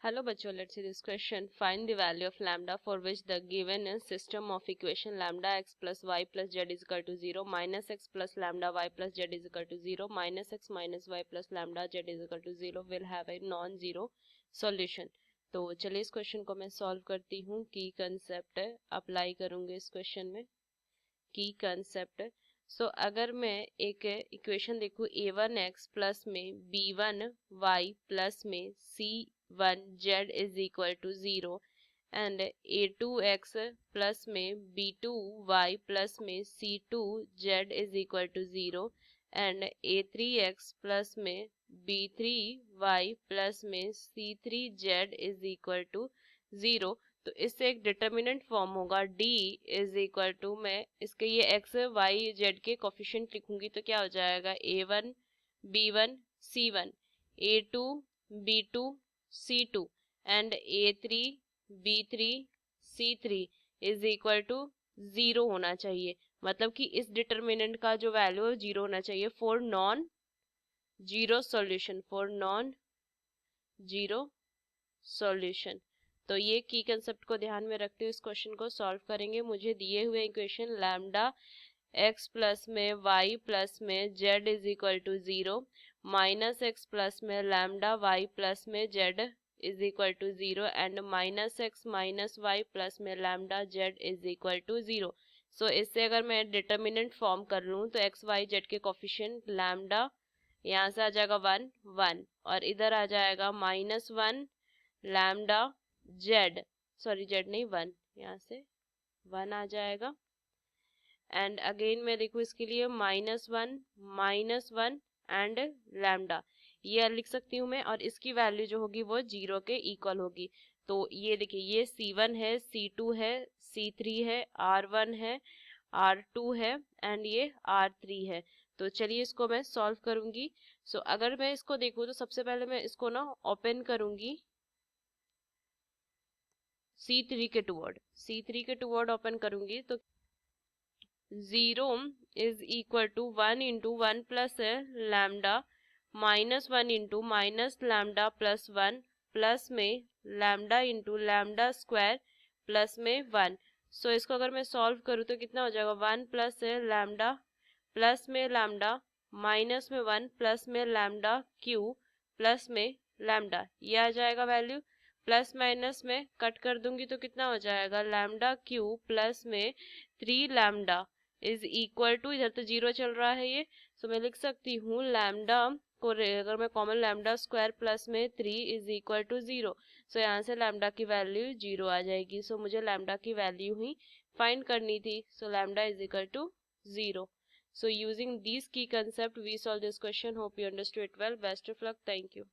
Hello bachcho, let's see this question. Find the value of lambda for which the given system of equation lambda x plus y plus z is equal to 0 minus x plus lambda y plus z is equal to 0 minus x minus y plus lambda z is equal to 0 will have a non-zero solution. तो चलिए इस question को मैं solve करती हूँ. की concept apply करूँगी इस क्वेश्चन में. की कंसेप्ट सो अगर मैं एक इक्वेशन देखूँ a1x प्लस में b1y प्लस में c1z is equal to 0 and a2x plus में b2y प्लस में c2z is equal to 0 and a3x plus में b3y प्लस में c3z इज इक्वल टू 0. तो इससे एक डिटर्मिनेंट फॉर्म होगा d इज इक्वल टू, मैं इसके ये x y z के कोफिशिएंट लिखूंगी तो क्या हो जाएगा a1 b1 c1 a2 b2 c2 and a3 b3 c3 is equal to 0 होना चाहिए. मतलब कि इस डिटर्मिनेंट का जो वैल्यू है 0 होना चाहिए for non zero solution. For non zero solution. तो ये की कंसेप्ट को ध्यान में रखते हुए इस क्वेश्चन को सॉल्व करेंगे. मुझे दिए हुए इक्वेशन लैम्डा x प्लस में y प्लस में z is equal to 0 minus x plus में लैम्डा y प्लस में z is equal to 0 and minus x minus y plus में lambda z is equal to 0. So इससे अगर मैं determinant form कर लूँ तो x y z के कोफिशिएंट लैम्डा यहाँ से आ जाएगा 1 1 और इधर आ जाएगा -1 लैम्डा जेड, सॉरी जेड नहीं 1, यहाँ से 1 आ जाएगा. एंड अगेन मैं देखूँ इसके लिए -1 एंड लैम्डा ये लिख सकती हूँ मैं, और इसकी वैल्यू जो होगी वो 0 के इक्वल होगी. तो ये देखिए ये c1 है, c2 है, c3 है, r1 है, r2 है एंड ये r3 है. तो चलिए इसको मैं सॉल्व करूंगी. सो अगर मैं इसको देखूँ तो सबसे पहले मैं इसको ना ओपन करूंगी C3 के टूवर्ड ओपन करूंगी तो 0 is equal to 1 into 1 plus lambda minus 1 into minus lambda plus 1 plus में lambda into lambda square plus में 1. सो इसको अगर मैं सॉल्व करूँ तो कितना हो जाएगा 1 प्लस लैम्डा प्लस में लैम्डा माइनस में 1 प्लस में लैम्डा क्यू प्लस में लैम्डा, ये आ जाएगा वैल्यू. प्लस माइनस में कट कर दूंगी तो कितना हो जाएगा लैम्डा क्यू प्लस में 3 लैम्डा इज इक्वल टू, इधर तो 0 चल रहा है ये, सो मैं लिख सकती हूँ लैम्डा को अगर मैं कॉमन लैम्डा स्क्वायर प्लस में 3 इज इक्वल टू 0. सो यहाँ से लैम्डा की वैल्यू 0 आ जाएगी. सो मुझे लैम्डा की वैल्यू ही फाइंड करनी थी. So lambda is equal to 0. So using these key concept we solve this question. Hope you understood it well. Best of luck. Thank you.